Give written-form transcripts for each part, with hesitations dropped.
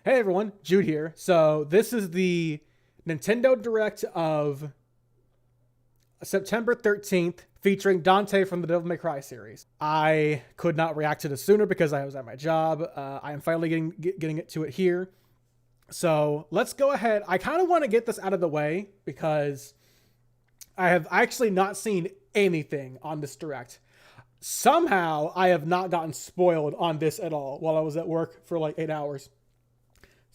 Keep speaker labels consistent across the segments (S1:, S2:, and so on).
S1: Hey everyone, Jude here. So this is the Nintendo Direct of September 13th featuring Dante from the Devil May Cry series. I could not react to this sooner because I was at my job. I am finally getting to it here. So let's go ahead. I kind of want to get this out of the way because I have actually not seen anything on this Direct. Somehow I have not gotten spoiled on this at all while I was at work for like 8 hours.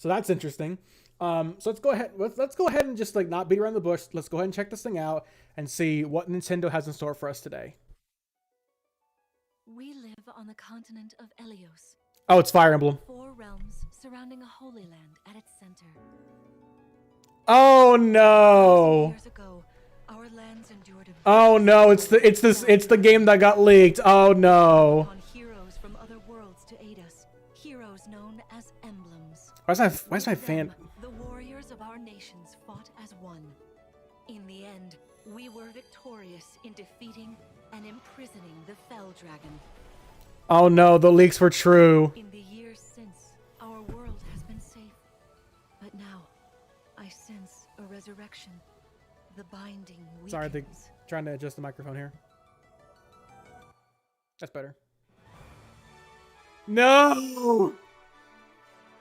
S1: So that's interesting. So let's go ahead. Let's go ahead and just like not beat around the bush. Let's go ahead and check this thing out and see what Nintendo has in store for us today.
S2: We live on the continent of Elios.
S1: Oh, it's Fire Emblem.
S2: 4 realms surrounding a holy land at its center.
S1: Oh no!
S2: Years ago, our lands endured a
S1: Oh no! It's the game that got leaked. Oh no!
S2: on heroes from other worlds to aid us. Heroes known as emblems.
S1: Why's my fan?
S2: The warriors of our nations fought as one. In the end, we were victorious in defeating and imprisoning the Fell Dragon.
S1: Oh no! The leaks were true.
S2: In the years since, our world has been safe. But now, I sense a resurrection. The binding weakens.
S1: Sorry, trying to adjust the microphone here. That's better. No!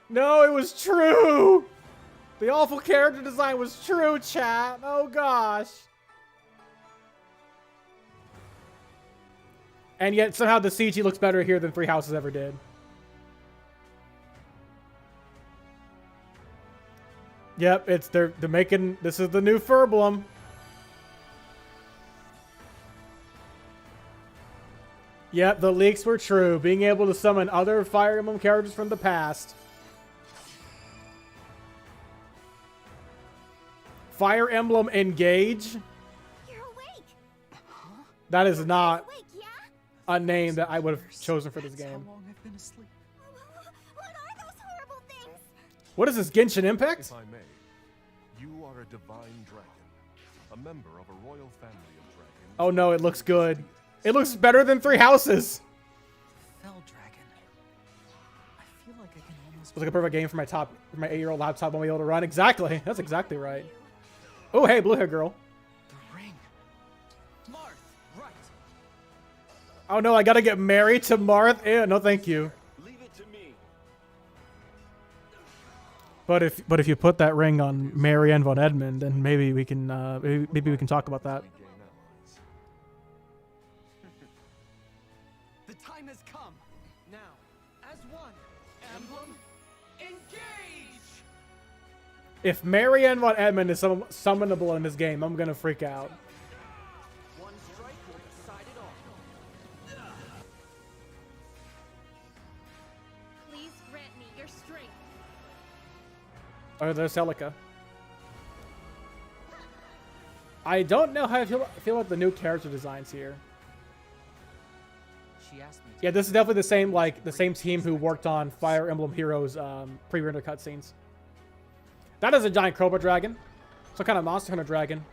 S1: No, it was true! The awful character design was true, chat. Oh gosh. And yet somehow the CG looks better here than Three Houses ever did. Yep, they're making, this is the new Furblem. Yep, the leaks were true. Being able to summon other Fire Emblem characters from the past. Fire Emblem Engage.
S3: You're awake.
S1: That is not
S3: Awake, yeah?
S1: a name that I would have chosen for this game.
S4: How long I've been asleep.
S3: What are those horrible things?
S1: What is this, Genshin Impact?
S5: If I may, you are a divine dragon, a member of a royal family of dragons.
S1: Oh no, it looks good. It looks better than Three Houses.
S4: Fell Dragon. I feel like I can almost.
S1: It's like a perfect game for my 8-year-old laptop won't be able to run. Exactly. That's exactly right. Oh, hey, blue hair girl.
S4: The ring. Marth, right.
S1: Oh no, I gotta get married to Marth. Ew, no, thank you.
S5: Leave it to me.
S1: But if you put that ring on Marianne von Edmund, then maybe we can maybe we can talk about that.
S5: We gain allies.
S4: The time has come. Now, as one, emblem, engage.
S1: If Marianne von Edmund is summonable in this game, I'm gonna freak out.
S4: One strike will decide it all.
S3: Please grant me your strength.
S1: Oh, there's Celica. I don't know how I feel about the new character designs here.
S4: She asked me.
S1: Yeah, this is definitely the same team who worked on Fire Emblem Heroes pre-render cutscenes. That is a giant Cobra Dragon. Some kind of Monster Hunter Dragon.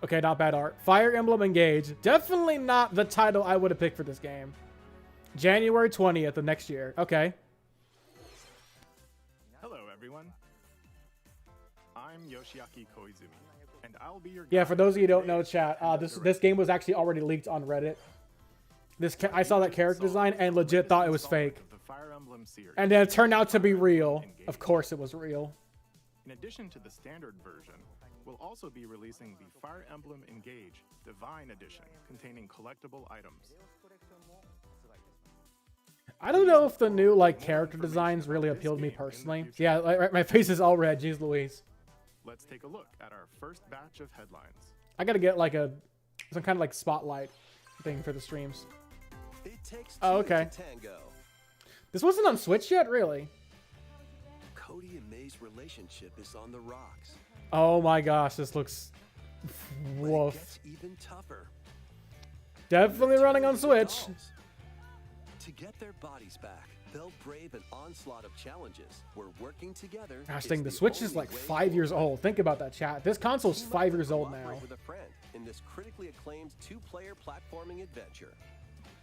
S1: Okay, not bad art. Fire Emblem Engage. Definitely not the title I would have picked for this game. January 20th of next year. Okay.
S6: Hello, everyone. I'm Yoshiaki Koizumi, and I'll be your
S1: Yeah,
S6: guide
S1: for those of you who don't know,
S6: today
S1: chat,
S6: in the
S1: this
S6: direct.
S1: game was actually already leaked on Reddit. I saw that character design and legit thought it was fake.
S6: Of the Fire Emblem series.
S1: And then it turned out to be
S6: Fire
S1: real.
S6: Emblem Engage.
S1: Of course it was real.
S6: In addition to the standard version, we'll also be releasing the Fire Emblem Engage Divine Edition, containing collectible items.
S1: I don't know if the new like character designs really appealed to me personally. Yeah, like, my face is all red. Jeez Louise.
S6: Let's take a look at our first batch of headlines.
S1: I gotta get like some kind of like spotlight thing for the streams.
S7: It takes
S1: Oh,
S7: two
S1: okay.
S7: to tango.
S1: This wasn't on Switch yet, really?
S7: Cody and May's relationship is on the rocks.
S1: Oh my gosh, this looks
S7: But it
S1: woof.
S7: gets even tougher.
S1: Definitely running on Switch.
S7: Dolls. To get their bodies back, they'll brave an onslaught of challenges. We're working together.
S1: Gosh
S7: is
S1: dang, the Switch is
S7: only
S1: like
S7: way
S1: 5 years
S7: forward.
S1: old. Think about that, chat. This console's
S7: You
S1: 5
S7: might
S1: years old now.
S7: cooperate with a friend in this critically acclaimed two-player platforming adventure.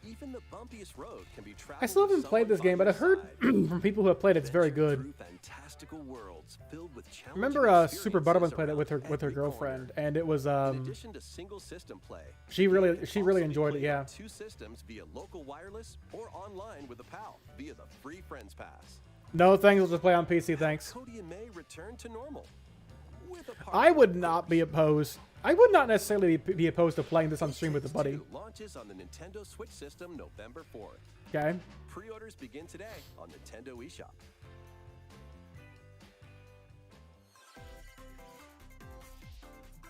S7: Even the bumpiest road can be traveled
S1: I still haven't
S7: with
S1: played this game,
S7: someone
S1: but
S7: by
S1: I've heard
S7: your side.
S1: from people who have played it's very
S7: Venture
S1: good.
S7: through fantastical worlds filled with challenging
S1: Remember, Super
S7: experiences
S1: Butterman played it with her
S7: around every
S1: girlfriend,
S7: corner.
S1: and it was
S7: In addition to single system play,
S1: she
S7: the game
S1: really
S7: can
S1: she
S7: also
S1: really
S7: be
S1: enjoyed it.
S7: played on
S1: Yeah.
S7: 2 systems via local wireless or online with a pal via the free Friends Pass.
S1: No thanks. We'll just play on PC. Thanks.
S7: Cody and May return to normal. With a
S1: I
S7: partner,
S1: would
S7: of
S1: not
S7: course.
S1: be opposed. I would not necessarily be opposed to playing this on stream with a buddy.
S7: 2 launches on the Nintendo Switch system November 4th.
S1: Okay.
S7: Pre-orders begin today on Nintendo eShop.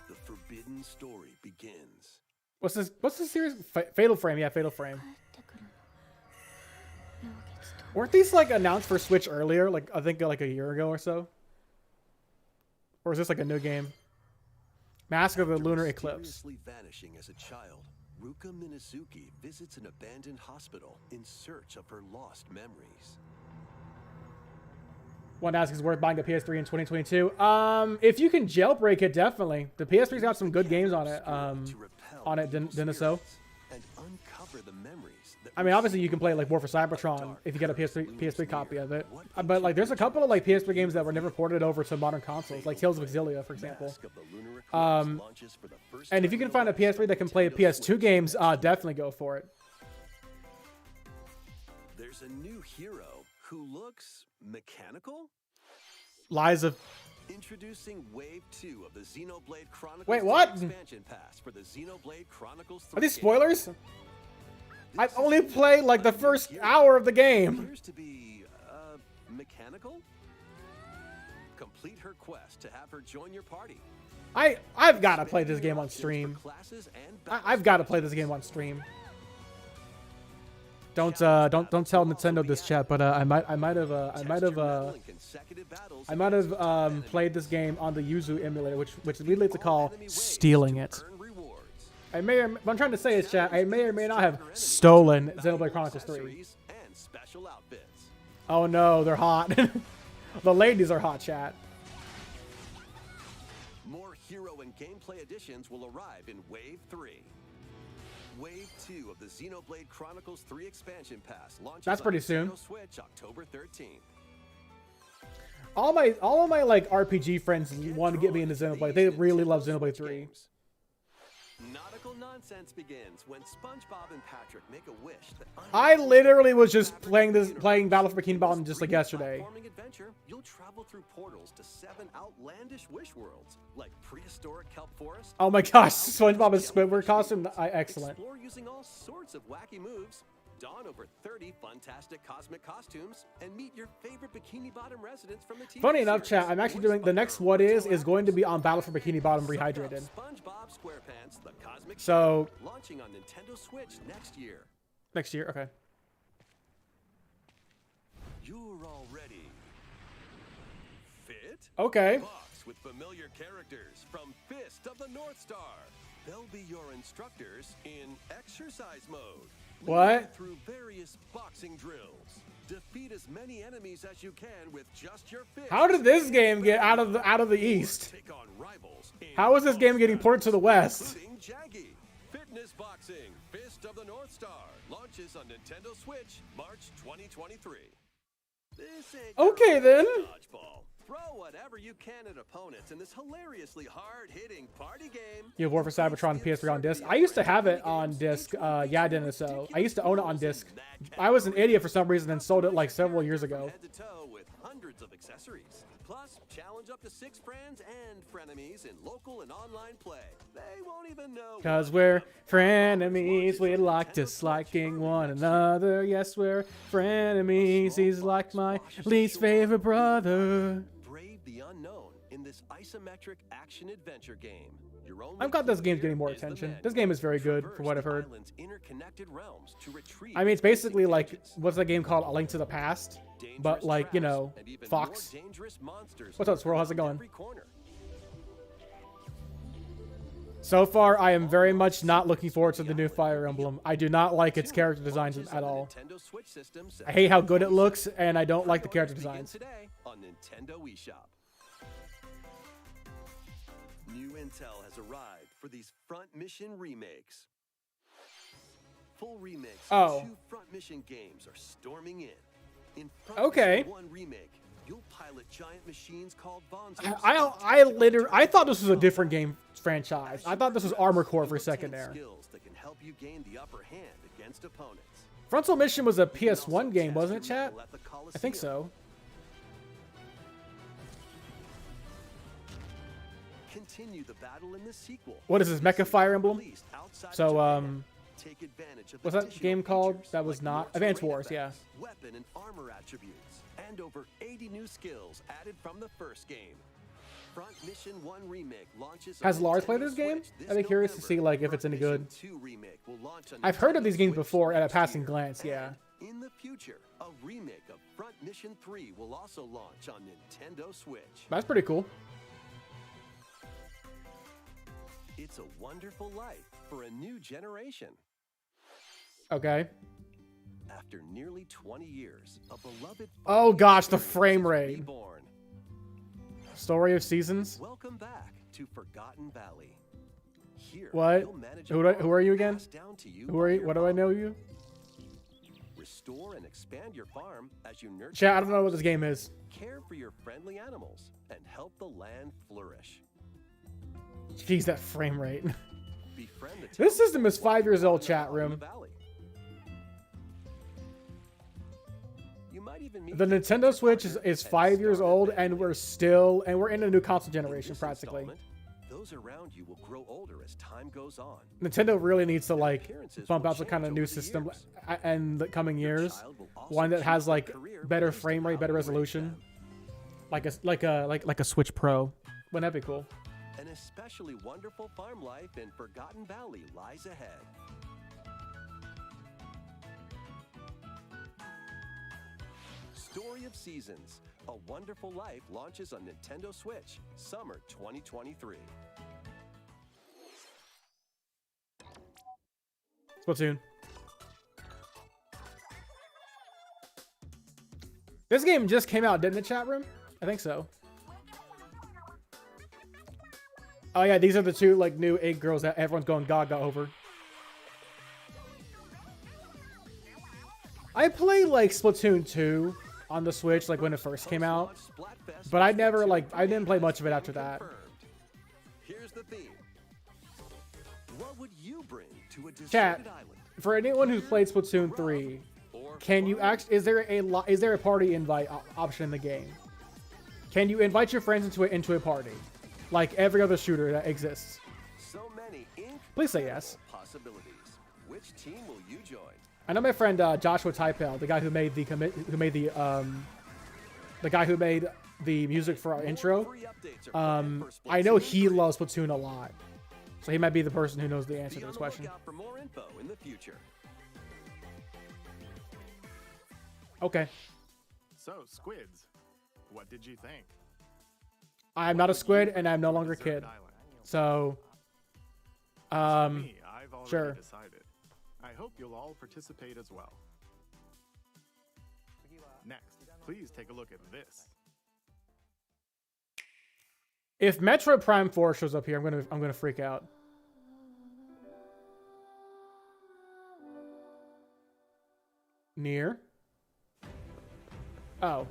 S7: The forbidden story begins.
S1: What's this? What's this series? Fatal Frame. Yeah, Fatal Frame. Weren't these like announced for Switch earlier? Like I think like a year ago or so. Or is this like a new game? Mask of the
S7: After
S1: Lunar Eclipse.
S7: mysteriously vanishing as a child, Ruka Minazuki visits an abandoned hospital in search of her lost memories.
S1: One asks is worth buying a PS3 in 2022. If you can jailbreak it, definitely. The PS3's got some good games on it.
S7: To repel
S1: On it,
S7: evil
S1: Deniso.
S7: spirits and uncover the memories that
S1: I mean,
S7: were
S1: obviously you can play like War for
S7: sealed by
S1: Cybertron
S7: dark
S1: if you get a PS3
S7: Luna's
S1: copy
S7: mirror.
S1: of it.
S7: What
S1: But like, there's a
S7: ancient
S1: couple of like
S7: rituals
S1: PS3 games that were never ported over to modern consoles, like Tales of Exilia, for example.
S7: Mask of the Lunar Eclipse launches for the first
S1: And if
S7: time
S1: you can
S7: in
S1: find a
S7: the life
S1: PS3 that can
S7: of
S1: play
S7: Nintendo
S1: PS2
S7: Switch.
S1: games, definitely go for it.
S7: There's a new hero who looks mechanical.
S1: Lies of
S7: Introducing Wave 2 of the Xenoblade Chronicles
S1: Wait,
S7: 3
S1: what?
S7: expansion pass for the Xenoblade Chronicles 3
S1: Are these
S7: game.
S1: spoilers? I've
S7: This
S1: only
S7: is
S1: played like the
S7: a new
S1: first
S7: hero.
S1: hour of the game.
S7: Appears to be mechanical. Complete her quest to have her join your party.
S1: I've got to play this
S7: Expand your
S1: game on
S7: options for
S1: stream.
S7: classes and
S1: I've got to play this game on stream. Don't tell Nintendo this, chat, but I might have played this game on the Yuzu emulator, which we like to call stealing it. I'm trying to say is, chat, I may or may not have stolen Xenoblade Chronicles 3.
S7: And special outfits.
S1: Oh no, they're hot. The ladies are hot, chat.
S7: More hero and gameplay additions will arrive in Wave 3. Wave 2 of the Xenoblade Chronicles 3 expansion pass launches
S1: That's pretty
S7: on
S1: soon.
S7: Nintendo Switch October 13th.
S1: All of my like RPG friends want to get me into Xenoblade. They really love Xenoblade 3.
S7: Games. Nautical nonsense begins when SpongeBob and Patrick make a wish that
S1: I literally was just playing Battle for Bikini Bottom just like yesterday.
S7: Platforming adventure, you'll travel through portals to 7 outlandish wish worlds, like prehistoric kelp forest.
S1: Oh my gosh, SpongeBob and Squidward costume, excellent.
S7: Explore using all sorts of wacky moves, don over 30 fantastic cosmic costumes, and meet your favorite Bikini Bottom residents from the TV
S1: Funny enough,
S7: series.
S1: chat, I'm actually doing the next What Is going to be on Battle for Bikini Bottom Rehydrated.
S7: SpongeBob SquarePants: The Cosmic
S1: So
S7: Ship, launching on Nintendo Switch next year.
S1: next year, okay.
S7: You're all ready. Fit?
S1: Okay.
S7: Box with familiar characters from Fist of the North Star. They'll be your instructors in exercise mode. Leading
S1: What?
S7: you through various boxing drills. Defeat as many enemies as you can with just your fists.
S1: How did this game get out of the East?
S7: Take on rivals in
S1: How is this game getting ported to the West?
S7: including Jaggy. Fitness Boxing, Fist of the North Star, launches on Nintendo Switch March 2023. This ain't
S1: Okay,
S7: your
S1: then.
S7: Dodgeball. Throw whatever you can at opponents in this hilariously hard-hitting party game.
S1: You have War for Cybertron PS3 on disc. I used to have it on disc. Yeah, I didn't. So I used to own it on disc. I was an idiot for some reason and sold it like several years ago.
S7: Head to toe with hundreds of accessories. Plus, challenge up to 6 friends and frenemies in local and online play. They won't even know.
S1: Cause we're frenemies, we like disliking one another. Yes, we're frenemies. He's like my least favorite brother.
S7: Brave the unknown in this isometric action adventure game. Your only
S1: I've got this
S7: clue
S1: game
S7: here
S1: getting more
S7: is the
S1: attention.
S7: menu.
S1: This game is very good, from
S7: Traverse
S1: what I've
S7: the
S1: heard.
S7: island's interconnected realms to retrieve
S1: I mean, it's basically
S7: missing
S1: like,
S7: gadgets.
S1: what's that game called? A Link to the Past? But
S7: Dangerous
S1: like, you
S7: traps
S1: know,
S7: and even
S1: Fox.
S7: more dangerous monsters
S1: What's up, Swirl? How's it
S7: around
S1: going?
S7: every corner.
S1: So far, I am very much not looking forward to the new Fire Emblem. I do not like its character designs
S7: Launches
S1: at
S7: on the
S1: all.
S7: Nintendo Switch system
S1: I hate how good it looks, and I don't like the character
S7: Pre-orders begin
S1: designs.
S7: today on Nintendo eShop. New intel has arrived for these front mission remakes. Full remakes
S1: Oh.
S7: of 2 front mission games are storming in. In Front
S1: Okay.
S7: Mission 1 remake, you'll pilot giant machines called Bonzos.
S1: I thought this was a different game franchise. I thought this was Armor Core for a second there.
S7: Skills that can help you gain the upper hand against opponents.
S1: Frontal Mission was a
S7: You can also
S1: PS1 game,
S7: test
S1: wasn't it,
S7: your
S1: chat?
S7: mettle at the
S1: I think
S7: Coliseum.
S1: so.
S7: Continue the battle in the sequel.
S1: What is this, Mecha Fire Emblem?
S7: Released outside
S1: So,
S7: Japan. Take advantage of
S1: what's that
S7: additional
S1: game called
S7: features
S1: that was
S7: like
S1: not-
S7: more
S1: Advance
S7: terrain
S1: Wars, yeah.
S7: effects, weapon and armor attributes, and over 80 new skills added from the first game. Front Mission 1 remake launches on
S1: Has Lars played
S7: Nintendo
S1: this game?
S7: Switch
S1: I'd be curious to
S7: November.
S1: see like if it's
S7: Front
S1: any good.
S7: Mission 2 remake will launch on
S1: I've heard of
S7: Nintendo
S1: these games
S7: Switch
S1: before at a
S7: next
S1: passing
S7: year.
S1: glance, yeah.
S7: And in the future, a remake of Front Mission 3 will also launch on Nintendo Switch.
S1: That's pretty cool.
S7: It's a wonderful life for a new generation.
S1: Okay.
S7: After nearly 20 years, a beloved
S1: Oh gosh, the
S7: experience
S1: frame
S7: is
S1: rate.
S7: reborn.
S1: Story of Seasons.
S7: Welcome back to Forgotten Valley. Here,
S1: What?
S7: you'll manage a
S1: Who are you
S7: farm
S1: again?
S7: passed down to you
S1: Who
S7: by
S1: are you?
S7: your
S1: What do I
S7: mom.
S1: know you?
S7: Restore and expand your farm as you nurture.
S1: Chat, I don't know what
S7: crops,
S1: this game is.
S7: care for your friendly animals, and help the land flourish.
S1: Jeez, that frame rate.
S7: Befriend the
S1: This
S7: town
S1: system is
S7: people
S1: 5 years old,
S7: walking
S1: chat
S7: around the
S1: room.
S7: valley. You might even meet
S1: The
S7: your
S1: Nintendo
S7: future
S1: Switch
S7: partner
S1: is
S7: and
S1: 5 years
S7: start a
S1: old,
S7: family.
S1: and we're in a new console
S7: In
S1: generation
S7: this
S1: practically.
S7: installment, those around you will grow older as time goes on.
S1: Nintendo really needs to like
S7: appearances
S1: bump
S7: will
S1: out some kind of
S7: change
S1: new
S7: over the
S1: system
S7: years.
S1: in the coming
S7: Your
S1: years.
S7: child will also
S1: One that
S7: choose
S1: has
S7: the
S1: like
S7: career
S1: better
S7: based
S1: frame
S7: on
S1: rate,
S7: how
S1: better
S7: you raise
S1: resolution,
S7: them.
S1: like a Switch Pro. Wouldn't that be cool?
S7: An especially wonderful farm life in Forgotten Valley lies ahead. Story of Seasons, A Wonderful Life launches on Nintendo Switch, summer 2023.
S1: Splatoon. This game just came out, didn't it, chat room? I think so. Oh yeah, these are the two like new 8 girls that everyone's going gaga over. I played like Splatoon 2 on the Switch like when it first came out, but I never like I didn't play much of it after that.
S7: Here's the theme. What would you bring to a
S1: Chat,
S7: deserted island?
S1: for anyone who's played Splatoon 3,
S7: Or
S1: can you
S7: fun?
S1: actually is there a party invite option in the game? Can you invite your friends into a party, like every other shooter that exists?
S7: So many
S1: Please say yes.
S7: possibilities. Which team will you join?
S1: I know my friend Joshua Typel, the guy who made the guy who made the music for our intro.
S7: Free updates are planned for
S1: I know
S7: Splatoon
S1: he
S7: 3.
S1: loves Splatoon a lot, so he might be the person who knows the answer
S7: Be
S1: to
S7: on
S1: this
S7: the
S1: question.
S7: lookout for more info in the future.
S1: Okay,
S6: So, squids, what did you think?
S1: I'm not a squid, and I'm no longer a kid,
S6: Deserted Island.
S1: so
S6: For me, I've already
S1: sure.
S6: decided. I hope you'll all participate as well. Next, please take a look at this.
S1: If Metroid Prime 4 shows up here, I'm gonna freak out. Near. Oh.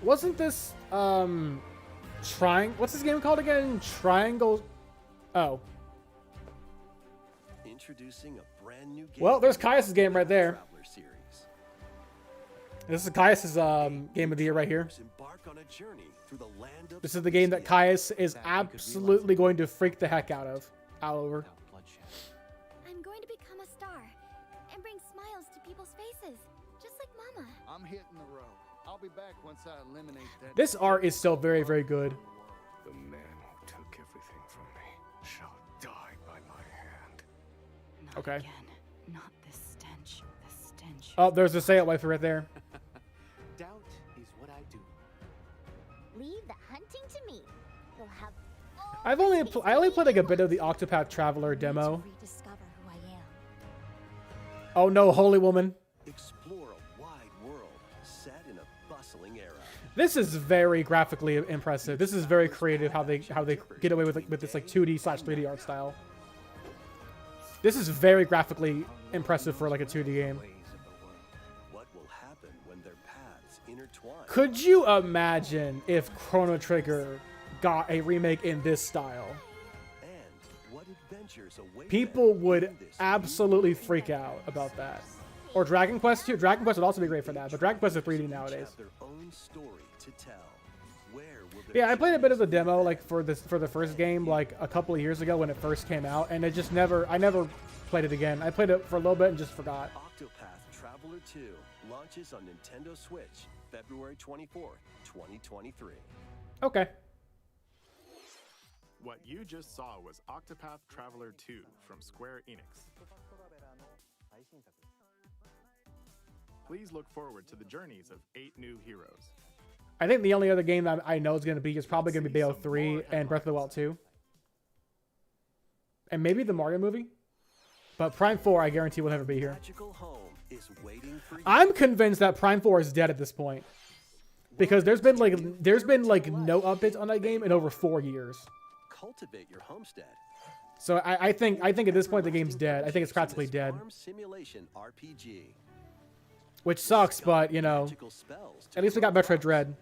S1: Wasn't this what's this game called again? Triangle. Oh.
S7: Introducing a brand new game.
S1: Well, there's Caius' game right there.
S7: Traveler series.
S1: This is Caius' game of the year right here.
S7: Embark on a journey through the land of
S1: This is the game that Caius is absolutely going to freak the heck out over.
S4: Without bloodshed.
S3: I'm going to become a star and bring smiles to people's faces, just like Mama.
S8: I'm hitting the road. I'll be back once I eliminate that.
S1: This art is still very, very good.
S5: The man who took everything from me shall die by my hand.
S2: Not
S1: Okay.
S2: again. Not this stench. The stench.
S1: Oh, there's the say it wife right there.
S8: Doubt is what I do.
S3: Leave the hunting to me. You'll have.
S1: I only played like a bit of the Octopath Traveler demo.
S3: Rediscover who I am.
S1: Oh no, holy woman.
S7: Explore a wide world set in a bustling era.
S1: This is very graphically impressive. This is very creative how they get away with this like 2D/3D art style. This is very graphically impressive for like a 2D game.
S7: What will happen when their paths intertwine?
S1: Could you imagine if Chrono Trigger got a remake in this style?
S7: And what adventures await
S1: People
S7: them
S1: would
S7: in this
S1: absolutely freak out about that. Or Dragon Quest 2. Dragon Quest would also be great for that, but Dragon Quest is 3D nowadays.
S7: have their own story to tell. Where will their
S1: Yeah, I played a bit of the demo like for the first game like a couple of years ago when it first came out, and it just I never played it again. I played it for a little bit and just forgot.
S7: Octopath Traveler 2 launches on Nintendo Switch February 24th, 2023.
S1: Okay.
S6: What you just saw was Octopath Traveler 2 from Square Enix. Please look forward to the journeys of 8 new heroes.
S1: I think the only other game that I know is going to be probably going to be Bayo 3 and Breath of the Wild 2. And maybe the Mario movie. But Prime 4, I guarantee, will never be here.
S7: Magical home is waiting for you.
S1: I'm convinced that Prime 4 is dead at this point. Because there's been like no updates on that game in over 4 years.
S7: Cultivate your homestead.
S1: So I think at this point the game's dead. I think it's practically dead.
S7: Farm simulation RPG.
S1: Which sucks, but you know,
S7: Magical spells to
S1: at least we got Metroid Dread.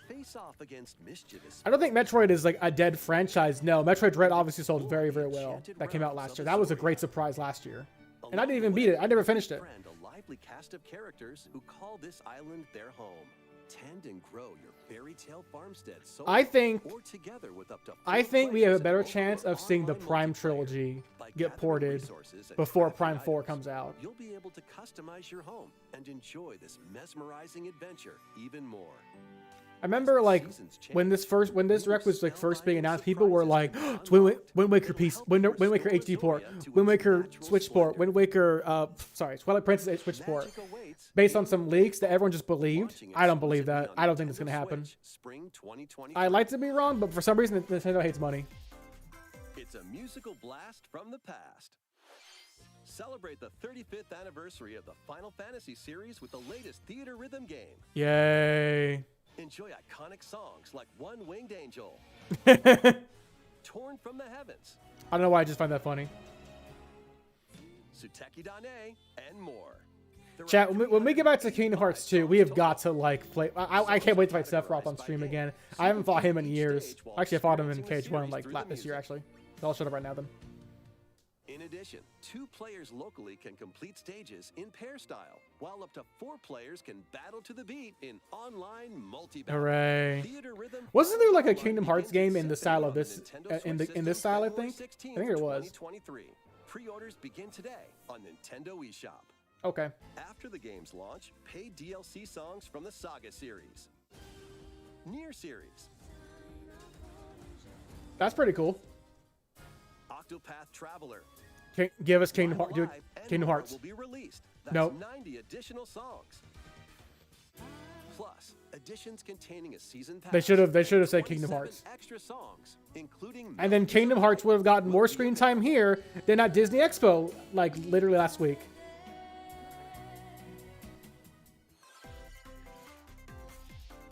S7: face off against mischievous.
S1: I don't think Metroid is like a dead franchise. No, Metroid Dread obviously sold very, very well. That came out last year. That was a great surprise last year. And I didn't even beat it. I never finished it.
S7: A lively cast of characters who call this island their home. Tend and grow your fairy tale farmstead.
S1: I think
S7: or together with up to
S1: I
S7: 4
S1: think we have a
S7: players
S1: better
S7: in local
S1: chance of seeing the
S7: online
S1: Prime
S7: multiplayer.
S1: trilogy
S7: By
S1: get
S7: gathering
S1: ported
S7: resources and
S1: before
S7: crafting
S1: Prime 4
S7: items,
S1: comes out.
S7: You'll be able to customize your home and enjoy this mesmerizing adventure even more.
S1: I remember like when this direct was like first being announced, people were like, it's Wind Waker Wind Waker HD port, Wind Waker Switch port, Wind Waker Twilight Princess Switch port,
S7: Magic awaits
S1: based on some leaks that everyone just believed.
S7: launching
S1: I don't believe
S7: exclusively
S1: that.
S7: on
S1: I don't think it's
S7: Nintendo
S1: gonna happen.
S7: Switch, Spring 2023.
S1: I like to be wrong, but for some reason Nintendo hates money.
S7: It's a musical blast from the past. Celebrate the 35th anniversary of the Final Fantasy series with the latest theater rhythm game.
S1: Yay.
S7: Enjoy iconic songs like One Winged Angel, Torn from the Heavens,
S1: I don't know why I just find that funny.
S7: Suteki Dane, and more. There are
S1: Chat, when we get back to
S7: 355
S1: Kingdom Hearts 2, we have
S7: songs
S1: got to like play. I can't wait to fight Sephiroth on stream again. I haven't fought him in years. Actually, I fought him in KH1 like this year actually. I'll shut up right now then.
S7: In addition, 2 players locally can complete stages in pair style, while up to 4 players can battle to the beat in online multi-battle.
S1: Hooray.
S7: Theater rhythm
S1: Wasn't there like a
S7: Online
S1: Kingdom Hearts
S7: begins
S1: game in the
S7: Saturday
S1: style of
S7: on the
S1: this
S7: Nintendo
S1: in
S7: Switch
S1: this
S7: system,
S1: style? I
S7: February
S1: think
S7: 16th,
S1: there was.
S7: 2023. Pre-orders begin today on Nintendo eShop.
S1: Okay.
S7: After the game's launch, paid DLC songs from the Saga series, Nier series,
S1: That's pretty cool.
S7: Octopath Traveler,
S1: Give us Kingdom Hearts.
S7: Live
S1: Dude,
S7: and
S1: Kingdom
S7: more
S1: Hearts.
S7: will be released. That's
S1: Nope.
S7: 90 additional songs. Plus, additions containing a season pass.
S1: They should have said
S7: 27
S1: Kingdom Hearts.
S7: Extra songs, including
S1: And then Kingdom Hearts would have gotten more screen time here than at Disney Expo, like literally last week.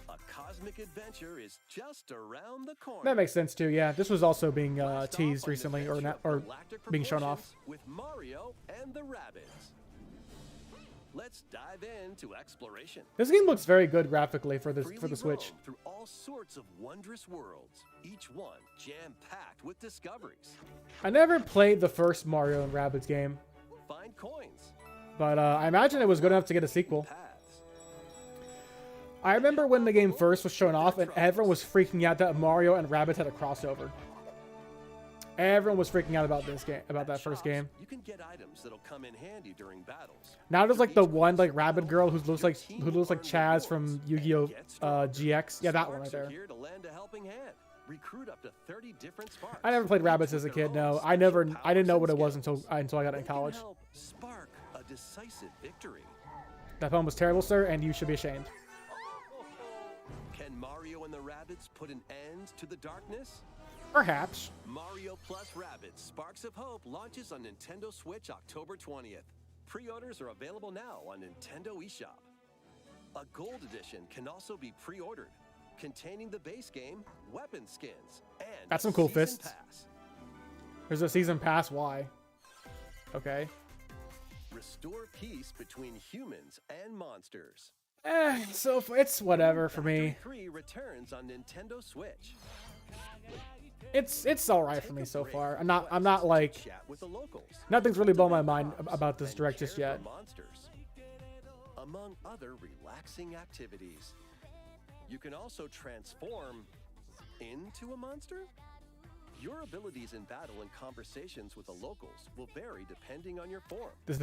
S7: A cosmic adventure is just around the corner.
S1: That makes sense too. Yeah, this was also being
S7: Blast off
S1: teased
S7: on an
S1: recently, or
S7: adventure
S1: not,
S7: of
S1: or
S7: galactic
S1: being shown off.
S7: proportions with Mario and the Rabbids. Let's dive into exploration.
S1: This game looks very good graphically for the
S7: Freely
S1: Switch.
S7: roam through all sorts of wondrous worlds, each one jam-packed with discoveries.
S1: I never played the first Mario and Rabbids game,
S7: Find coins,
S1: but I imagine it was good enough to get a sequel.
S7: paths.
S1: I remember when the game first was shown off, and everyone was freaking out that Mario and Rabbids had a crossover. Everyone was freaking out about this game, about that first
S7: Shops,
S1: game.
S7: You can get items that'll come in handy during battles.
S1: Now there's like the one like Rabbit girl who looks like Chaz from Yu-Gi-Oh! GX. Yeah, that one right
S7: Sparks are
S1: there.
S7: here to lend a helping hand. Recruit up to 30 different sparks.
S1: I never played
S7: each
S1: Rabbids
S7: with
S1: as a
S7: their
S1: kid. No,
S7: own
S1: I didn't
S7: special
S1: know what it
S7: powers
S1: was
S7: and
S1: until I got
S7: They
S1: in
S7: can
S1: college.
S7: help spark a decisive victory.
S1: That poem was terrible, sir, and you should be ashamed.
S7: Can Mario and the Rabbids put an end to the darkness?
S1: Perhaps.
S7: Mario plus Rabbids Sparks of Hope launches on Nintendo Switch October 20th. Pre-orders are available now on Nintendo eShop. A gold edition can also be pre-ordered, containing the base game, weapon skins, and
S1: That's
S7: a
S1: some cool
S7: season
S1: fists.
S7: pass.
S1: There's a season pass. Why? Okay.
S7: Restore peace between humans and monsters.
S1: So it's whatever for me.
S7: Factory 3 returns on Nintendo Switch.
S1: It's all right for me so far. I'm not like
S7: Chat with the locals.
S1: nothing's really blown my mind about this direct just
S7: Care
S1: yet.
S7: for monsters, among other relaxing activities. You can also transform into a monster. Your abilities in battle and conversations with the locals will vary depending on your form.
S1: This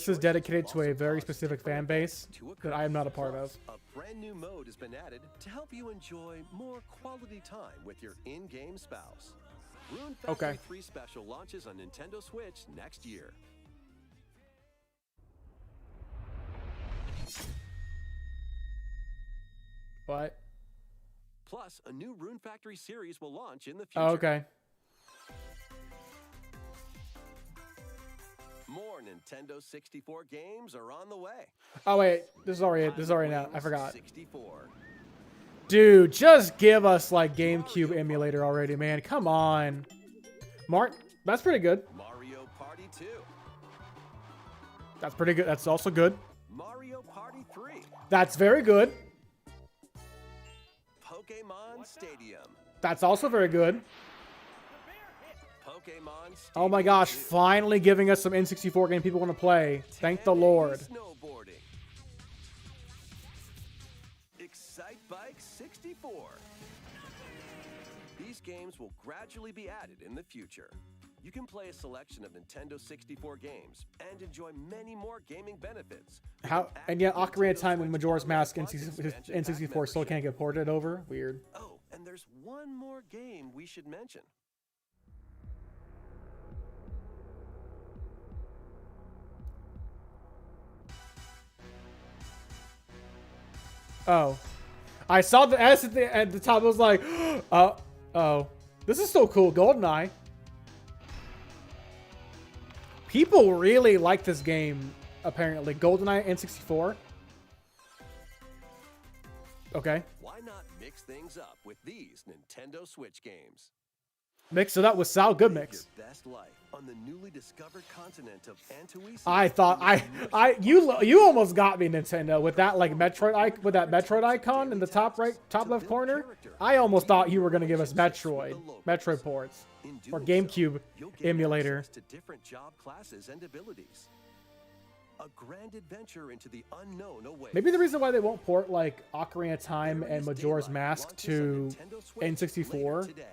S1: is dedicated to a very specific fan base that I am not a part of.
S7: A brand new mode has been added to help you enjoy more quality time with your in-game spouse. Rune Factory
S1: Okay.
S7: 3 Special launches on Nintendo Switch next year.
S1: What?
S7: Plus, a new Rune Factory series will launch in the future.
S1: Oh, okay.
S7: More Nintendo 64 games are on the way.
S1: Oh wait, this is already out. I forgot.
S7: 64.
S1: Dude, just give us like GameCube emulator already, man. Come on. That's pretty good.
S7: Mario Party 2.
S1: That's pretty good. That's also good.
S7: Mario Party 3.
S1: That's very good.
S7: Pokemon Stadium.
S1: That's also very good.
S7: Pokemon Stadium
S1: Oh my gosh,
S7: 2.
S1: finally giving us some N64 game people want to play. Thank the
S7: 1080
S1: Lord.
S7: Snowboarding. Excite Bike 64. These games will gradually be added in the future. You can play a selection of Nintendo 64 games and enjoy many more gaming benefits.
S1: And yet Ocarina of Time and Majora's Mask N64 still can't get ported over? Weird.
S7: Oh, and there's one more game we should mention.
S1: Oh. I saw the S at the top. I was like, oh. This is so cool. GoldenEye. People really like this game, apparently. GoldenEye N64. Okay.
S7: Why not mix things up with these Nintendo Switch games?
S1: Mix it up with Sal Good Mix.
S7: Your best life on the newly discovered continent of Antuisia.
S1: I thought you almost got me, Nintendo, with that like Metroid icon in the top left corner. I almost thought you were gonna give us Metroid ports
S7: In
S1: or
S7: doing so,
S1: GameCube
S7: you'll get
S1: emulator.
S7: access to different job classes and abilities. A grand adventure into the unknown awaits.
S1: Maybe the reason why they won't port like Ocarina of Time
S7: There
S1: and
S7: is
S1: Majora's
S7: Daylight
S1: Mask
S7: launches
S1: to
S7: on Nintendo Switch
S1: N64
S7: later today.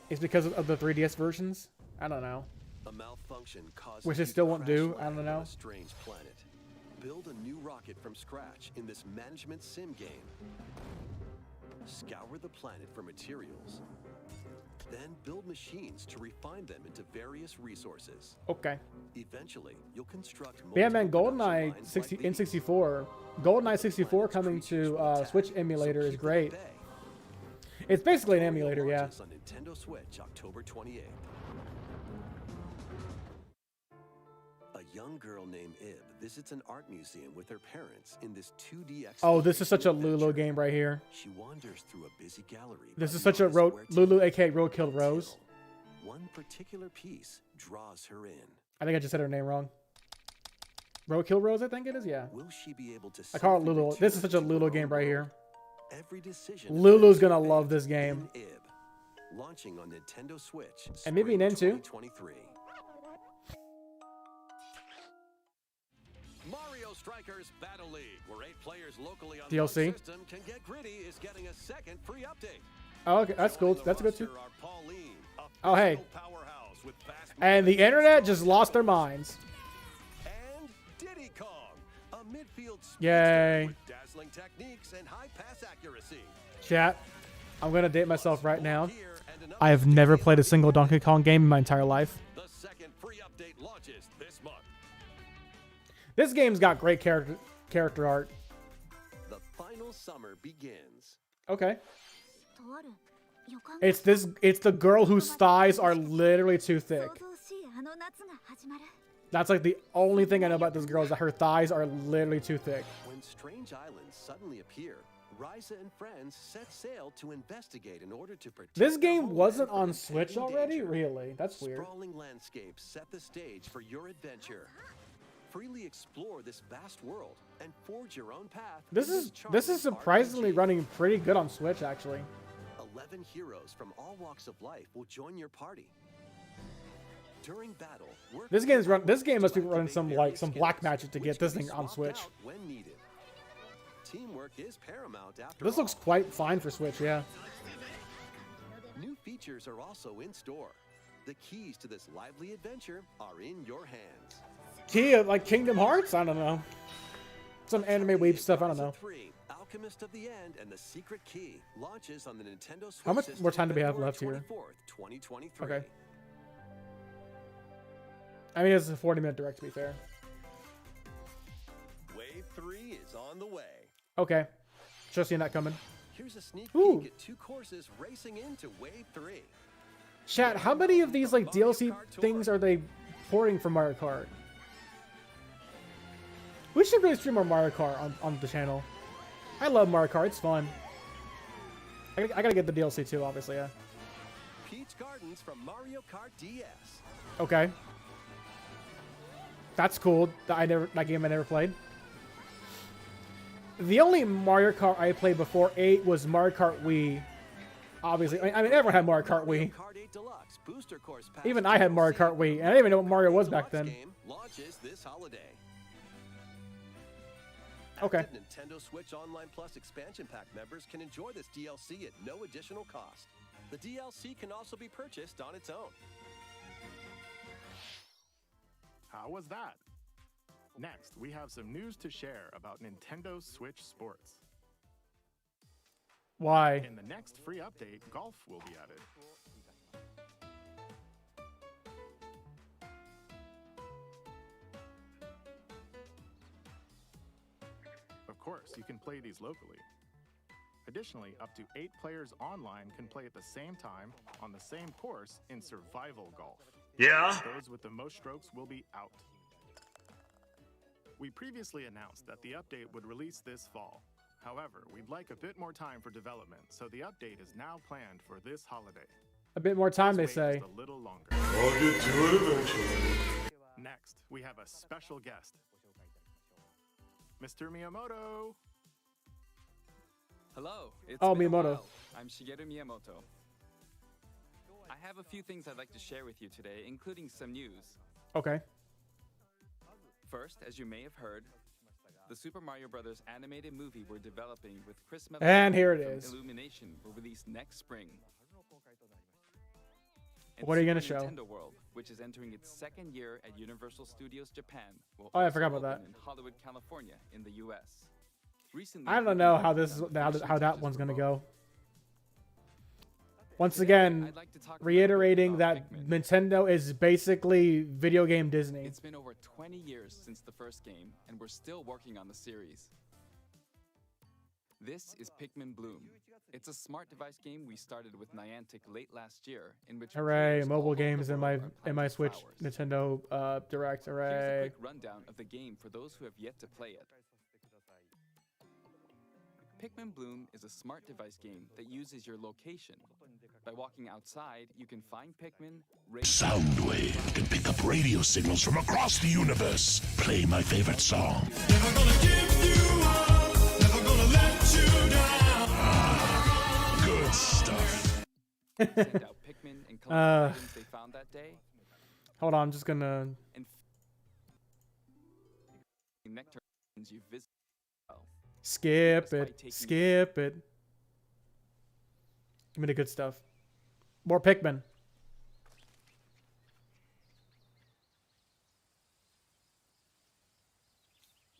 S1: is because of the 3DS versions. I don't know.
S7: A malfunction causes
S1: Which
S7: you
S1: it still
S7: to
S1: won't
S7: crash
S1: do, I
S7: land
S1: don't
S7: on
S1: know.
S7: a strange planet. Build a new rocket from scratch in this management sim game. Scour the planet for materials. Then build machines to refine them into various resources.
S1: Okay.
S7: Eventually, you'll construct
S1: Yeah, man,
S7: multiple production
S1: GoldenEye
S7: lines like these.
S1: N64. GoldenEye 64 coming to Switch emulator is great. It's basically an emulator, yeah.
S7: Launches on Nintendo Switch October 28th. A young girl named Ib visits an art museum with her parents in this 2D
S1: Oh, this is such a
S7: exploration
S1: Lulu
S7: adventure.
S1: game right here.
S7: She wanders through a busy gallery.
S1: This
S7: by
S1: is
S7: the
S1: such a
S7: artist where to
S1: Lulu, aka Roadkill Rose.
S7: until one particular piece draws her in.
S1: I think I just said her name wrong. Roadkill Rose, I think it is, yeah.
S7: Will she be able to
S1: I call it
S7: safely
S1: Lulu. This is
S7: return
S1: such a
S7: to
S1: Lulu
S7: her
S1: game
S7: own
S1: right
S7: world?
S1: here.
S7: Every decision
S1: Lulu's
S7: affects
S1: gonna
S7: her
S1: love
S7: fate
S1: this game.
S7: in Ib, launching on Nintendo Switch.
S1: And maybe
S7: spring
S1: an N too.
S7: 2023. Mario Strikers Battle League, where 8 players locally on
S1: DLC?
S7: one system can get gritty, is getting a second free update.
S1: Oh, okay, that's cool.
S7: Joining the
S1: That's good too.
S7: roster are Pauline, a
S1: Oh, hey.
S7: physical powerhouse with fast
S1: And the
S7: movement,
S1: internet just lost their minds.
S7: and Diddy Kong, a midfield speedster
S1: Yay.
S7: with dazzling techniques and high pass accuracy.
S1: Chat, I'm gonna date myself right now.
S7: Here and an
S1: I have
S7: update
S1: never
S7: to
S1: played a
S7: the
S1: single
S7: update.
S1: Donkey Kong game in my entire life.
S7: The second free update launches this month.
S1: This game's got great character art.
S7: The final summer begins.
S1: Okay.
S3: とある予感が
S1: It's the girl whose thighs are literally too thick.
S3: 想像しいあの夏が始まる
S1: That's like the only thing I know about this girl is that her thighs are literally too thick.
S7: When strange islands suddenly appear, Ryza and friends set sail to investigate in order to protect
S1: This
S7: their
S1: game
S7: homeland
S1: wasn't
S7: from
S1: on Switch
S7: impending
S1: already?
S7: danger.
S1: Really? That's weird.
S7: Sprawling landscapes set the stage for your adventure. Freely explore this vast world and forge your own path.
S1: This
S7: in
S1: is
S7: charming
S1: surprisingly
S7: RPG.
S1: running pretty good on Switch, actually.
S7: 11 heroes from all walks of life will join your party. During battle, work
S1: This game must be
S7: to
S1: running
S7: activate
S1: some
S7: various
S1: black
S7: skills,
S1: magic to
S7: which
S1: get
S7: can
S1: this
S7: be
S1: thing on
S7: swapped
S1: Switch.
S7: out when needed. Teamwork is paramount after
S1: This looks
S7: all.
S1: quite fine for Switch, yeah.
S7: New features are also in store. The keys to this lively adventure are in your hands.
S1: Key of like Kingdom Hearts? I don't know. Some anime weeb stuff, I don't know.
S7: 3, Alchemist of the End and the Secret Key launches on the Nintendo Switch.
S1: How much
S7: system
S1: more time do we have
S7: February
S1: left here?
S7: 24th, 2023.
S1: Okay. I mean, it's a 40-minute direct, to be fair.
S7: Wave 3 is on the way.
S1: Okay. Just seen that coming.
S7: Here's a sneak
S1: Ooh.
S7: peek at 2 courses racing into Wave 3.
S1: Chat, how many of these like DLC things are they porting from Mario Kart? We should really stream more Mario Kart on the channel. I love Mario Kart, it's fun. I gotta get the DLC too, obviously, yeah.
S7: Peach Gardens from Mario Kart DS.
S1: Okay. That's cool. That game I never played. The only Mario Kart I played before 8 was Mario Kart Wii. Obviously, I mean everyone had Mario Kart Wii.
S7: Kart 8 Deluxe Booster Course Pass
S1: Even I had Mario Kart Wii, and I didn't even know what Mario was back then.
S7: Game launches this holiday.
S1: Okay.
S7: Active Nintendo Switch Online Plus expansion pack members can enjoy this DLC at no additional cost. The DLC can also be purchased on its own.
S6: How was that? Next, we have some news to share about Nintendo Switch Sports.
S1: Why?
S6: In the next free update, golf will be added. Of course, you can play these locally. Additionally, up to 8 players online can play at the same time on the same course in survival golf.
S5: Yeah?
S6: Those with the most strokes will be out. We previously announced that the update would release this fall. However, we'd like a bit more time for development, so the update is now planned for this holiday.
S1: A bit more time, they
S6: Let's wait
S1: say.
S6: just a little longer.
S5: I'll get to it eventually.
S6: Next, we have a special guest. Mr. Miyamoto!
S9: Hello, it's
S1: Oh,
S9: been a
S1: Miyamoto.
S9: while. I'm Shigeru Miyamoto. I have a few things I'd like to share with you today, including some news.
S1: Okay.
S9: First, as you may have heard, the Super Mario Bros. Animated movie we're developing with Chris
S1: And here it
S9: from
S1: is.
S9: Illumination will release next spring. And
S1: What are you
S9: Super
S1: gonna show?
S9: Nintendo World, which is entering its second year at Universal Studios Japan, will
S1: Oh, I
S9: also
S1: forgot about
S9: open
S1: that.
S9: in Hollywood, California, in the U.S. Recently,
S1: I don't
S9: we've
S1: know
S9: been
S1: how
S9: working
S1: this is
S9: on
S1: how
S9: finishing
S1: that
S9: touches
S1: one's
S9: for
S1: gonna
S9: both.
S1: go. Once again,
S9: I'd like to talk a little bit
S1: reiterating
S9: about
S1: that
S9: Pikmin.
S1: Nintendo is basically video game Disney.
S9: It's been over 20 years since the first game, and we're still working on the series. This is Pikmin Bloom. It's a smart device game we started with Niantic late last year, in which
S1: Hooray!
S9: players all
S1: Mobile
S9: over the
S1: games in my
S9: world are planting
S1: Switch
S9: flowers.
S1: Nintendo Direct.
S9: Here's a
S1: Hooray!
S9: quick rundown of the game for those who have yet to play it. Pikmin Bloom is a smart device game that uses your location. By walking outside, you can find Pikmin, raise
S10: Soundwave can pick up radio signals from across the universe. Play my favorite song. Good stuff.
S9: send out Pikmin and collect items they found that day,
S1: Hold on, I'm just gonna.
S9: and nectar you visit.
S1: Skip
S9: Just by
S1: it.
S9: taking-
S1: Skip it. Give me the good stuff. More Pikmin.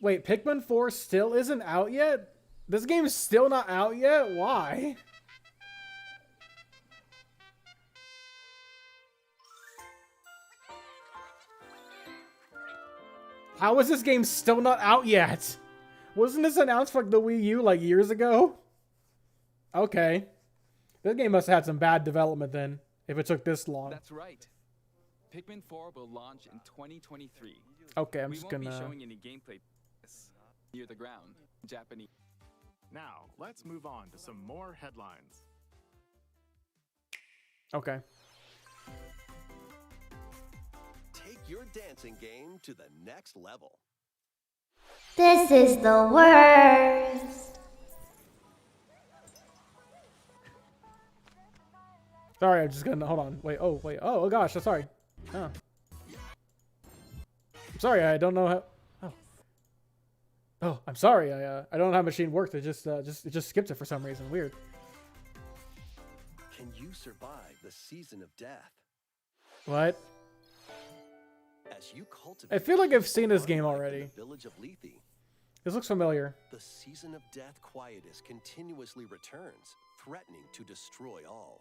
S1: Wait, Pikmin 4 still isn't out yet? This game's still not out yet? Why? How is this game still not out yet? Wasn't this announced for the Wii U like years ago? Okay. This game must have had some bad development then, if it took this long.
S9: That's right. Pikmin 4 will launch in 2023.
S1: Okay, I'm
S9: We
S1: just
S9: won't
S1: gonna...
S9: be showing any gameplay near the ground. Japanese.
S6: Now, let's move on to some more headlines.
S1: Okay.
S7: Take your dancing game to the next level.
S3: This is the worst.
S1: Sorry, I'm just gonna hold on. Wait. Oh, wait. Oh gosh. I'm sorry. Oh. I'm sorry. I don't know how. Oh. Oh, I'm sorry. I don't know how machine worked. It just skipped it for some reason. Weird.
S7: Can you survive the season of death?
S1: What?
S7: As you cultivate
S1: I feel like I've seen this game already.
S7: the village of Lethe,
S1: This looks familiar.
S7: the season of death quietus continuously returns, threatening to destroy all.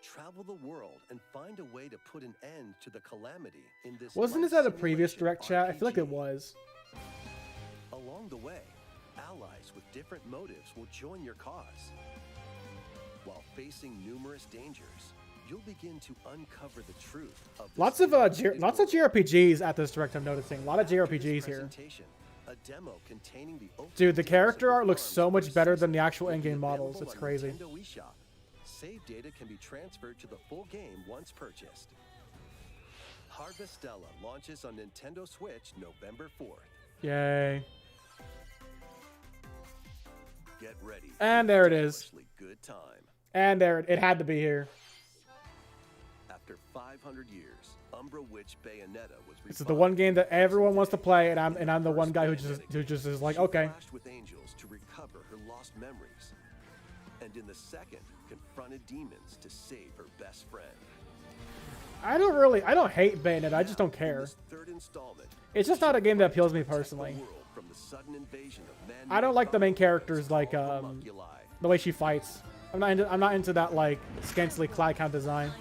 S7: Travel the world and find a way to put an end to the calamity in this.
S1: Wasn't this at a previous direct chat? I feel like it was.
S7: Along the way, allies with different motives will join your cause. While facing numerous dangers, you'll begin to uncover the truth of this
S1: Lots of lots of JRPGs at this direct. I'm noticing a lot of
S7: After this
S1: JRPGs here.
S7: presentation, a demo containing the opening
S1: Dude, the
S7: details
S1: character
S7: of
S1: art looks
S7: farms
S1: so much better than the
S7: overseas
S1: actual
S7: will be
S1: in-game models.
S7: available
S1: It's
S7: on
S1: crazy.
S7: Nintendo eShop. Save data can be transferred to the full game once purchased. Harvestella launches on Nintendo Switch November 4th.
S1: Yay.
S7: Get ready.
S1: And
S7: for a
S1: there it is.
S7: devilishly good time.
S1: And there, it had to be here.
S7: After 500 years, Umbra Witch Bayonetta was
S1: This is the one game that everyone wants to play, and I'm the one guy who just is like,
S7: She
S1: okay.
S7: clashed with angels to recover her lost memories, and in the second, confronted demons to save her best friend.
S1: I don't hate Bayonetta. I just don't
S7: In
S1: care.
S7: this third installment,
S1: It's just not a game that appeals to me
S7: protect the
S1: personally.
S7: world from the sudden invasion of
S1: I don't like the main characters, like
S7: homunculi.
S1: the way she fights. I'm not into that like scantily clad kind of design.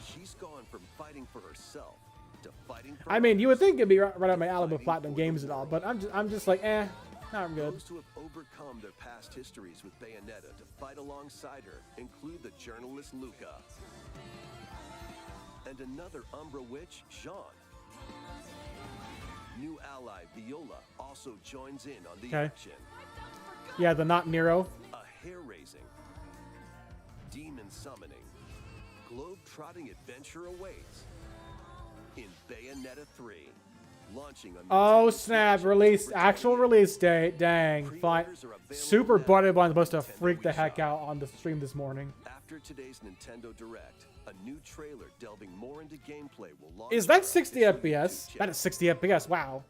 S7: She's gone from fighting for herself to fighting for
S1: I mean, you would
S7: others.
S1: think it'd be right up my alley with Platinum Games and all, but I'm just like, eh, I'm good.
S7: Those who have overcome their past histories with Bayonetta to fight alongside her include the journalist Luca and another Umbra witch, Jean. New ally Viola also joins in on the
S1: Okay.
S7: action.
S1: Yeah, the not Nero.
S7: A hair-raising, demon summoning, globe-trotting adventure awaits in Bayonetta 3, launching on
S1: Oh
S7: Nintendo
S1: snap!
S7: Switch
S1: Release,
S7: October
S1: actual
S7: 28th.
S1: release date. Dang, fine.
S7: Pre-orders are available
S1: Super
S7: now
S1: butted
S7: on
S1: I'm supposed to
S7: Nintendo
S1: freak the heck
S7: eShop.
S1: out on the stream this morning.
S7: After today's Nintendo Direct, a new trailer delving more into gameplay will launch.
S1: Is
S7: on
S1: that
S7: our
S1: 60
S7: official
S1: FPS?
S7: YouTube
S1: That is 60 FPS. Wow.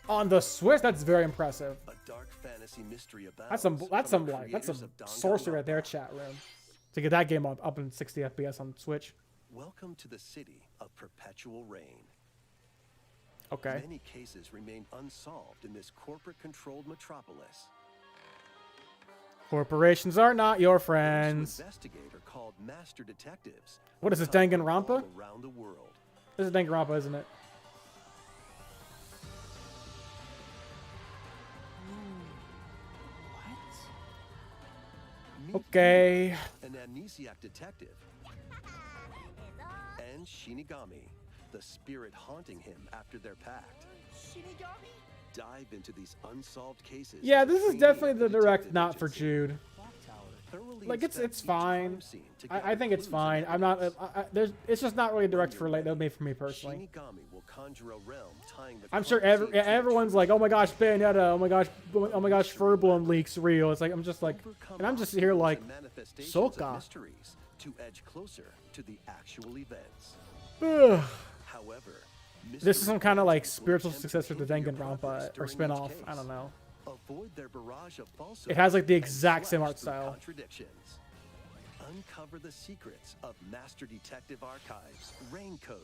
S1: On the Switch, that's very impressive.
S7: channel. A dark fantasy mystery abounds
S1: That's some
S7: from the
S1: that's some
S7: creators of
S1: sorcery at their
S7: Danganronpa.
S1: chat room to get that game up in 60 FPS on Switch.
S7: Welcome to the city of perpetual rain.
S1: Okay.
S7: Many cases remain unsolved in this corporate-controlled metropolis.
S1: Corporations are not your
S7: Those who
S1: friends.
S7: investigate are called master detectives.
S1: What is this,
S7: who come from
S1: Danganronpa?
S7: all around the world.
S1: This is Danganronpa, isn't it?
S7: Meet
S1: Okay.
S7: an amnesiac detective, and Shinigami, the spirit haunting him after their pact.
S8: Shinigami?
S7: Dive into these unsolved cases.
S1: Yeah,
S7: as a
S1: this is
S7: trainee
S1: definitely
S7: at
S1: the direct
S7: detective
S1: not for
S7: agency.
S1: Jude.
S7: Thoroughly
S1: Like it's
S7: inspect each
S1: fine.
S7: crime scene to gather
S1: I think it's
S7: clues and
S1: fine. I'm not.
S7: evidence.
S1: There's. It's just not really direct
S7: When
S1: for
S7: you're
S1: like
S7: ready,
S1: made for me personally.
S7: Shinigami will conjure a realm tying the
S1: I'm sure
S7: crime scene to a
S1: everyone's
S7: true
S1: like, oh my gosh, Bayonetta, oh my gosh, Furbloom leaks real. It's like I'm just like,
S7: Overcome
S1: and I'm just here like,
S7: obstacles and manifestations of
S1: Soka.
S7: mysteries to edge closer to the actual events.
S1: ugh.
S7: However,
S1: This is some kind of like
S7: mystery
S1: spiritual
S7: will attempt
S1: successor to
S7: hinder your progress
S1: Danganronpa or
S7: during each
S1: spin-off. I
S7: case.
S1: don't know.
S7: Avoid their barrage of falsehoods
S1: It has like the
S7: and
S1: exact same
S7: slash
S1: art
S7: through
S1: style.
S7: Contradictions. Uncover the secrets of Master Detective Archives Rain Code,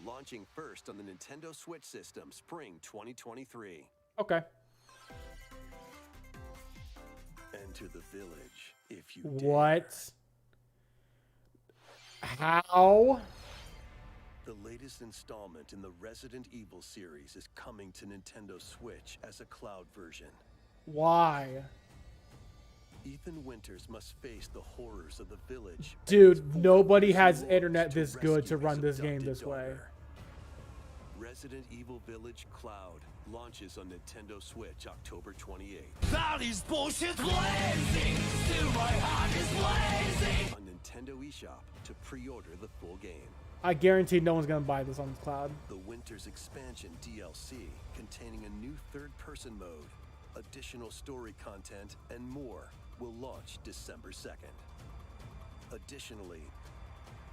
S7: launching first on the Nintendo Switch system spring 2023.
S1: Okay.
S7: Enter the village if you dare.
S1: What? How?
S7: The latest installment in the Resident Evil series is coming to Nintendo Switch as a cloud version.
S1: Why?
S7: Ethan Winters must face the horrors of the village. and
S1: Dude,
S7: his bold
S1: nobody
S7: pursuit
S1: has internet this good
S7: rescue
S1: to run
S7: his
S1: this game
S7: adopted
S1: this way.
S7: daughter. Resident Evil Village Cloud, launches on Nintendo Switch October 28th.
S10: Valley's bullshit blazing, still my heart is blazing.
S7: On Nintendo eShop to pre-order the full game.
S1: I guarantee no one's gonna buy this on cloud.
S7: The Winter's Expansion DLC containing a new third-person mode, additional story content, and more will launch December 2nd. Additionally,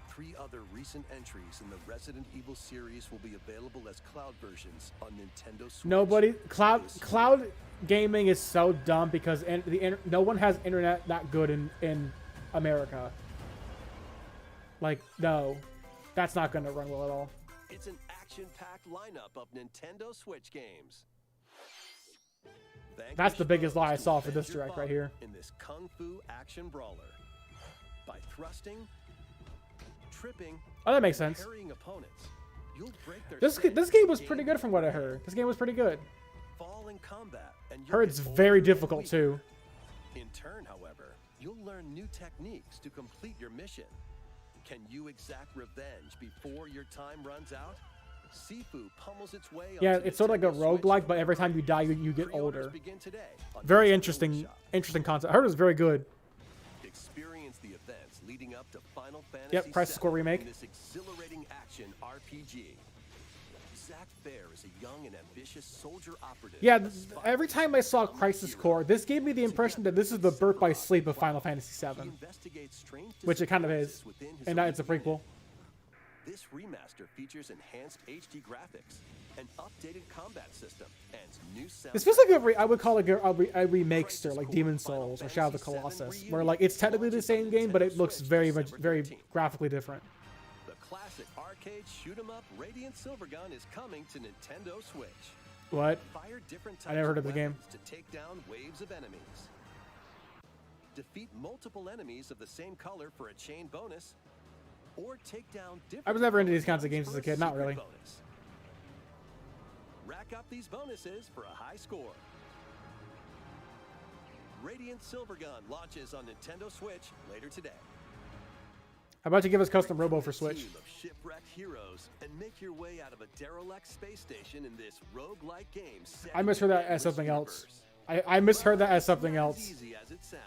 S7: 3 other recent entries in the Resident Evil series will be available as cloud versions on Nintendo Switch.
S1: Nobody cloud gaming is so dumb because no one has internet that good in America. Like, no, that's not gonna run well at all.
S7: It's an action-packed lineup of Nintendo Switch games.
S1: That's the biggest lie I saw for this direct right here.
S7: In this kung fu action brawler, by thrusting, tripping,
S1: Oh, that makes sense.
S7: parrying opponents, you'll break their
S1: This game was pretty good from what I heard. This game was pretty good.
S7: fall in combat, and you'll
S1: Heard it's
S7: get
S1: very
S7: older and
S1: difficult too.
S7: weaker. In turn, however, you'll learn new techniques to complete your mission. Can you exact revenge before your time runs out? Sifu pummels its way
S1: Yeah,
S7: onto
S1: it's sort of like a
S7: Nintendo Switch.
S1: roguelike, but every time you die, you get
S7: Pre-orders
S1: older.
S7: begin today on
S1: Very
S7: Nintendo
S1: interesting
S7: eShop.
S1: concept. I heard it was very good.
S7: Experience the events leading up to Final Fantasy
S1: Crisis Core
S7: VII
S1: remake.
S7: in this exhilarating action RPG. Zack Fair is a young and ambitious soldier operative.
S1: Yeah, every time I saw Crisis Core, this gave me the impression that this is the Birth by Sleep of Final Fantasy
S7: He
S1: VII,
S7: investigates strange
S1: which it kind of is,
S7: disturbances within his
S1: and now it's a
S7: elite
S1: prequel.
S7: unit. This remaster features enhanced HD graphics, an updated combat system, and new sound.
S1: This feels like I would call it a remakester, like Demon Souls or Shadow of the Colossus, where like it's technically the same game, but it looks very graphically different.
S7: The classic arcade shoot 'em up Radiant Silvergun is coming to Nintendo Switch.
S1: What?
S7: Fire different types
S1: I never heard of the game.
S7: weapons to take down waves of enemies. Defeat multiple enemies of the same color for a chain bonus, or take down different.
S1: I was never into these kinds of
S7: opponents
S1: games as a
S7: for
S1: kid, not
S7: secret
S1: really.
S7: bonus. Rack up these bonuses for a high score. Radiant Silvergun launches on Nintendo Switch later today.
S1: How about you give us custom Robo for
S7: A
S1: Switch?
S7: team of shipwrecked heroes and make your way out of a derelict space station in this roguelike game. set
S1: I misheard
S7: in the
S1: that as
S7: endless
S1: something else.
S7: universe.
S1: I misheard that as something
S7: Not as
S1: else.
S7: easy as it sounds.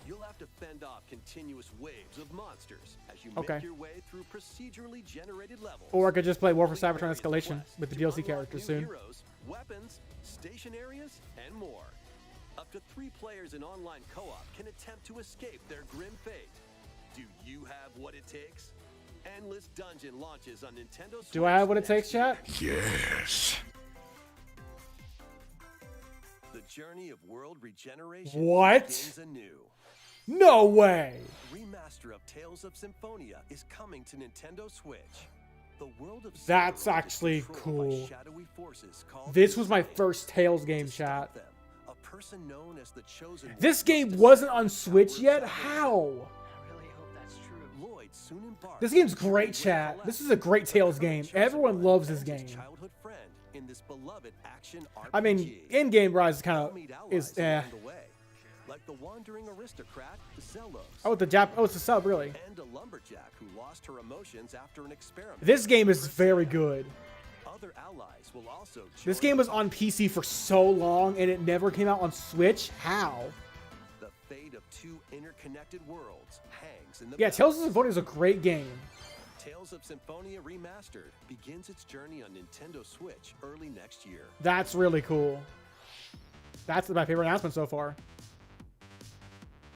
S7: You'll have to fend off continuous waves of monsters as you
S1: Okay.
S7: make your way through procedurally generated levels.
S1: Or I could just play War for
S7: Complete
S1: Cybertron
S7: various
S1: Escalation
S7: quests
S1: with the
S7: to
S1: DLC
S7: unlock
S1: characters
S7: new
S1: soon.
S7: Heroes, weapons, station areas, and more. Up to 3 players in online co-op can attempt to escape their grim fate. Do you have what it takes? Endless Dungeon launches on Nintendo Switch.
S1: Do I have what it takes,
S7: next year.
S1: chat?
S10: Yes.
S7: The journey of world regeneration
S1: What?
S7: begins anew.
S1: No way!
S7: Remaster of Tales of Symphonia is coming to Nintendo Switch. The world of
S1: That's
S7: Silverwood is
S1: actually
S7: controlled by
S1: cool.
S7: shadowy forces called
S1: This was my
S7: Insane.
S1: first Tales game,
S7: To stop
S1: chat.
S7: them, a person known as the Chosen
S1: This
S7: One
S1: game
S7: must
S1: wasn't
S7: descend
S1: on
S7: the
S1: Switch
S7: Tower of
S1: yet?
S7: Salvation.
S1: How?
S4: I really hope that's true.
S7: Lloyd soon embarks
S1: This game's
S7: on a journey
S1: great,
S7: where
S1: chat.
S7: Celeste,
S1: This is a great Tales
S7: the
S1: game.
S7: Chosen
S1: Everyone
S7: One,
S1: loves this
S7: and his
S1: game.
S7: childhood friend in this beloved action RPG.
S1: I mean, in-game Rise
S7: They'll
S1: kind of
S7: meet
S1: is
S7: allies along the way, like the wandering aristocrat Zellos.
S1: Oh, it's a sub, really.
S7: And a lumberjack who lost her emotions after an experiment.
S1: This game is very good.
S7: Other allies will also
S1: This
S7: join
S1: game was on PC for so long and it never came out on Switch. How?
S7: the fate of 2 interconnected worlds hangs in the
S1: Yeah,
S7: balance.
S1: Tales of Symphonia is a great game.
S7: Tales of Symphonia Remastered begins its journey on Nintendo Switch early next year.
S1: That's really cool. That's my favorite announcement so far.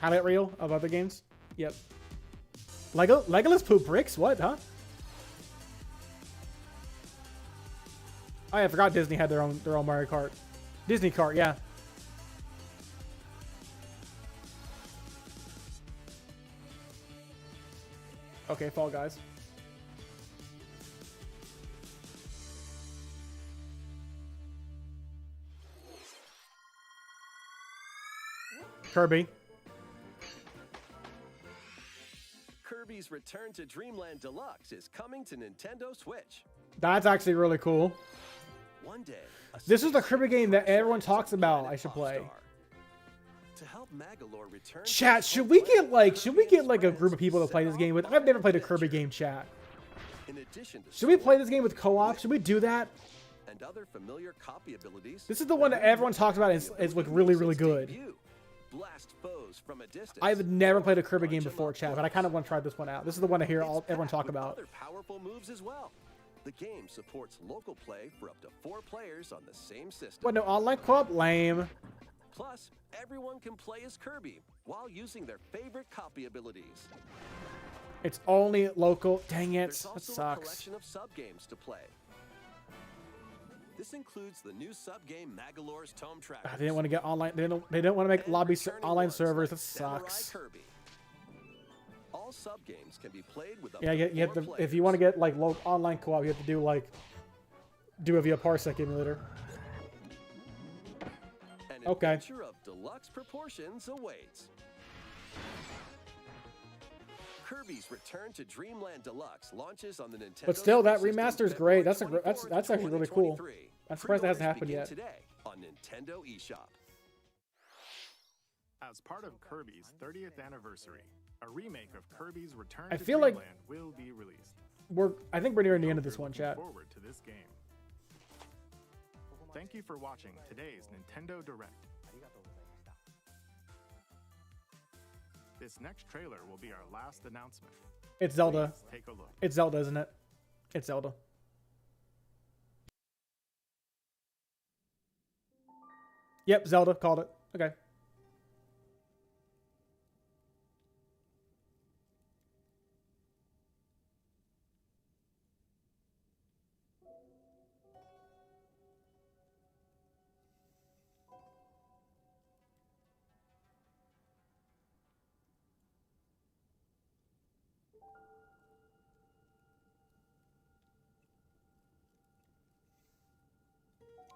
S1: Highlight reel of other games? Yep. Legolas poop bricks? What, huh? Oh yeah, I forgot Disney had their own Mario Kart. Disney Kart, yeah. Okay, Fall Guys. Kirby.
S7: Kirby's Return to Dreamland Deluxe is coming to Nintendo Switch.
S1: That's actually really cool.
S7: One day, a
S1: This is the
S7: space
S1: Kirby game that everyone
S7: traverses
S1: talks about
S7: planet
S1: I should play.
S7: Popstar. To help Magalore return to
S1: Chat,
S7: his
S1: should
S7: home
S1: we
S7: planet,
S1: get like
S7: Kirby and
S1: a group of people to
S7: friends
S1: play this
S7: set
S1: game with?
S7: off
S1: I've never
S7: on
S1: played a
S7: an
S1: Kirby
S7: adventure.
S1: game, chat.
S7: In addition to
S1: Should we play
S7: story,
S1: this game with co-op? Should we do that?
S7: and other familiar copy abilities.
S1: This is the one that everyone talks about is like really, really good.
S7: Blast foes from a distance.
S1: I've never played a Kirby game before, chat, but I kind of want to try this one out. This is the one I hear everyone talk about.
S7: Other powerful moves as well. The game supports local play for up to 4 players on the same system.
S1: What, no online co-op? Lame.
S7: Plus, everyone can play as Kirby while using their favorite copy abilities.
S1: It's only local. Dang it.
S7: There's
S1: That
S7: also a
S1: sucks.
S7: collection of sub-games to play. This includes the new sub-game Magolor's Tome Trackers.
S1: They didn't want to get online. They don't want to make lobby online servers. That sucks.
S7: Kirby. All sub-games can be played with up
S1: Yeah,
S7: to
S1: you have
S7: 4
S1: to, if
S7: players.
S1: you want to get like online co-op, you have to do it via Parsec emulator.
S7: An
S1: Okay.
S7: adventure of deluxe proportions awaits. Kirby's Return to Dreamland Deluxe launches on the Nintendo
S1: But still, that
S7: Switch
S1: remaster
S7: system
S1: is great.
S7: February
S1: That's
S7: 24th,
S1: actually really cool.
S7: 2023.
S1: I'm surprised that hasn't
S7: Pre-orders
S1: happened
S7: begin
S1: yet.
S7: today on Nintendo eShop.
S6: As part of Kirby's 30th anniversary, a remake of Kirby's Return
S1: I
S6: to
S1: feel like
S6: Dreamland will be released.
S1: I think we're nearing the end of this one,
S6: Looking
S1: chat.
S6: forward to this game. Thank you for watching today's Nintendo Direct. This next trailer will be our last announcement.
S1: It's Zelda.
S6: Please take a look.
S1: It's Zelda, isn't it? It's Zelda. Yep, Zelda. Called it. Okay.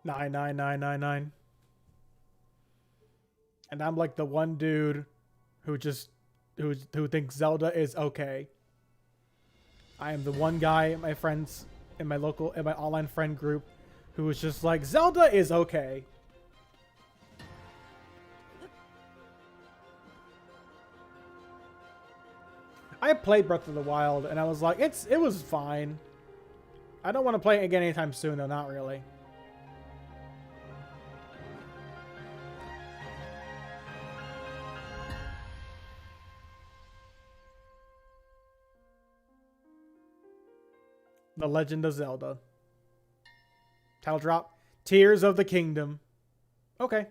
S1: Nine. And I'm like the one dude who thinks Zelda is okay. I am the one guy in my friends in my online friend group who is just like, Zelda is okay. I played Breath of the Wild and I was like, it was fine. I don't want to play it again anytime soon though, not really. The Legend of Zelda. Title drop. Tears of the Kingdom. Okay.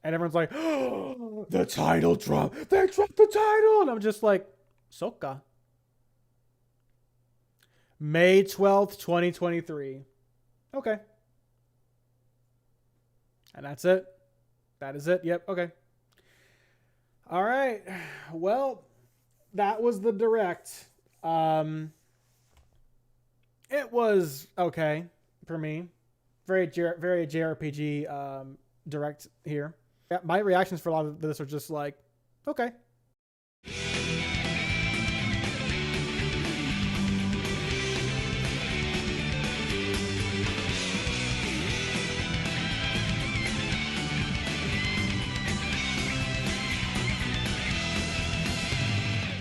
S1: And everyone's like, oh, the title drop. They dropped the title. And I'm just like, Soka. May 12th, 2023. Okay. And that's it. That is it. Yep. Okay. All right. Well, that was the direct. It was okay for me. Very JRPG direct here. Yeah, my reactions for a lot of this are just like, okay.